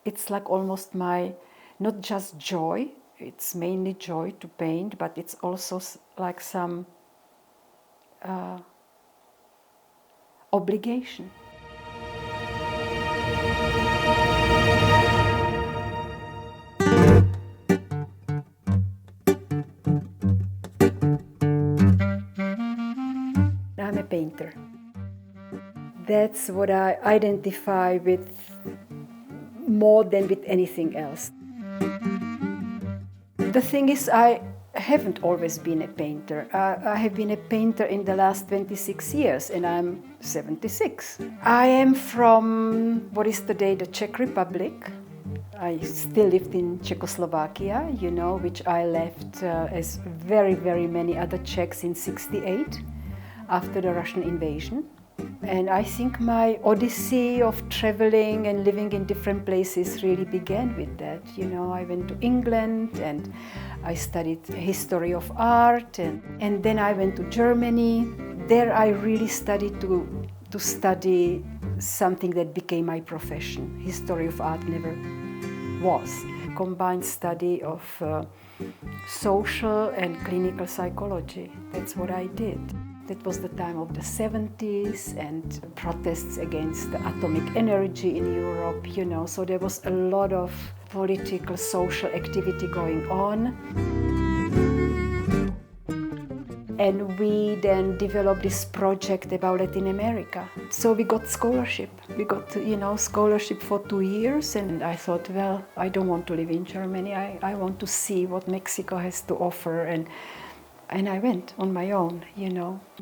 it's like almost my, not just joy, it's mainly joy to paint, but it's also like some obligation. I'm a painter. That's what I identify with more than with anything else. The thing is, I haven't always been a painter. I have been a painter in the last 26 years, and I'm 76. I am from, what is today the Czech Republic. I still lived in Czechoslovakia, which I left as very, very many other Czechs in '68 after the Russian invasion. And I think my odyssey of traveling and living in different places really began with that. I went to England and I studied history of art, and then I went to Germany. There I really studied to study something that became my profession. History of art never was. Combined study of social and clinical psychology. That's what I did. That was the time of the 70s and protests against the atomic energy in Europe, so there was a lot of political, social activity going on. And we then developed this project about Latin America. So we got scholarship. We got, scholarship for 2 years, and I thought, well, I don't want to live in Germany. I want to see what Mexico has to offer, and I went on my own,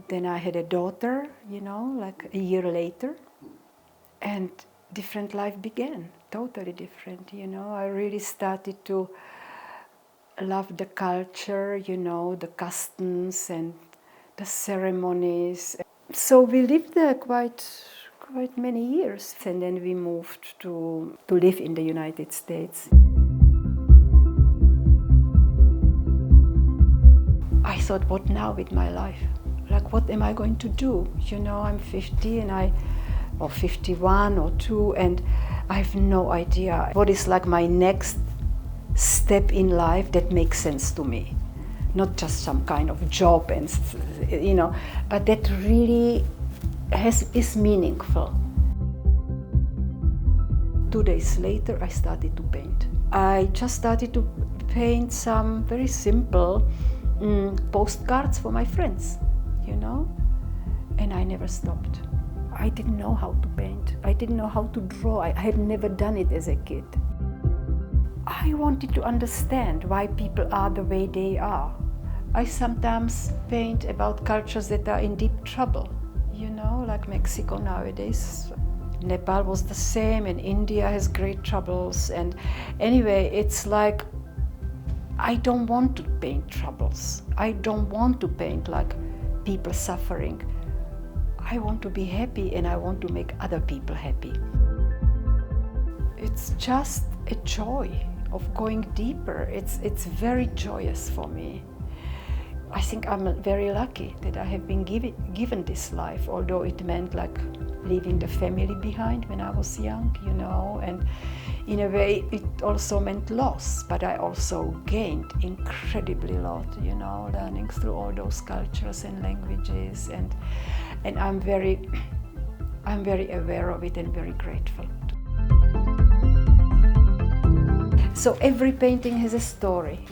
Then I had a daughter, like a year later, and different life began, totally different, I really started to love the culture, the customs and the ceremonies. So we lived there quite many years, and then we moved to live in the United States. I thought, what now with my life? Like, what am I going to do? I'm 50 or 51 or 2, and I have no idea what is like my next step in life that makes sense to me. Not just some kind of job, and but that really is meaningful. 2 days later, I started to paint. I just started to paint some very simple postcards for my friends, and I never stopped. I didn't know how to paint. I didn't know how to draw. I had never done it as a kid. I wanted to understand why people are the way they are. I sometimes paint about cultures that are in deep trouble, like Mexico nowadays. Nepal was the same, and India has great troubles. And anyway, it's like, I don't want to paint troubles. I don't want to paint like people suffering. I want to be happy, and I want to make other people happy. It's just a joy of going deeper. It's very joyous for me. I think I'm very lucky that I have been given this life, although it meant like leaving the family behind when I was young, and in a way it also meant loss, but I also gained incredibly a lot, learning through all those cultures and languages, and I'm very aware of it and very grateful. So every painting has a story,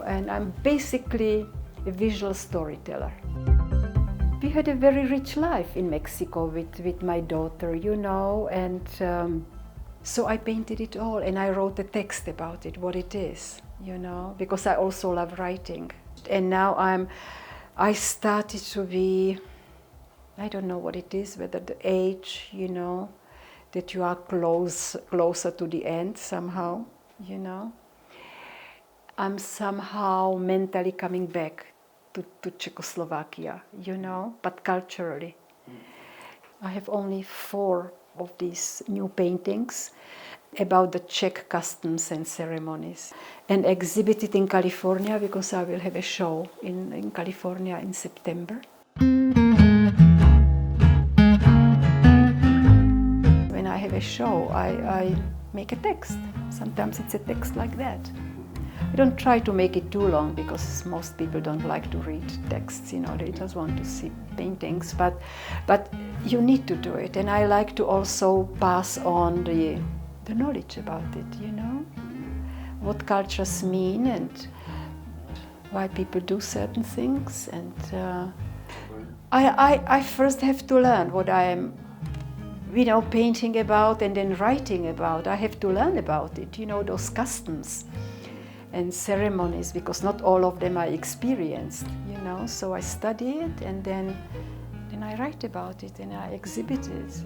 and I'm basically a visual storyteller. We had a very rich life in Mexico with my daughter, and so I painted it all, and I wrote a text about it, what it is, because I also love writing. And now I started to be, I don't know what it is, whether the age, that you are closer to the end somehow, I'm somehow mentally coming back to Czechoslovakia, but culturally. I have only 4 of these new paintings about the Czech customs and ceremonies, and exhibited in California, because I will have a show in California in September. When I have a show, I make a text. Sometimes it's a text like that. I don't try to make it too long because most people don't like to read texts, they just want to see paintings, but you need to do it. And I like to also pass on the knowledge about it, what cultures mean and why people do certain things. And I first have to learn what I am painting about and then writing about. I have to learn about it, those customs and ceremonies, because not all of them I experienced, so I study it and then I write about it and I exhibit it.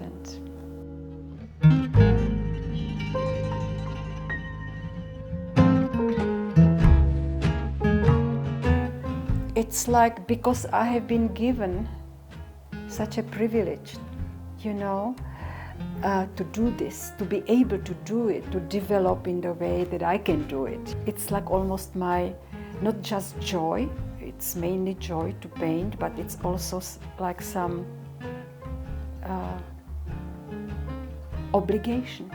It's like, because I have been given such a privilege, to do this, to be able to do it, to develop in the way that I can do it. It's like almost my, not just joy, it's mainly joy to paint, but it's also like some obligation.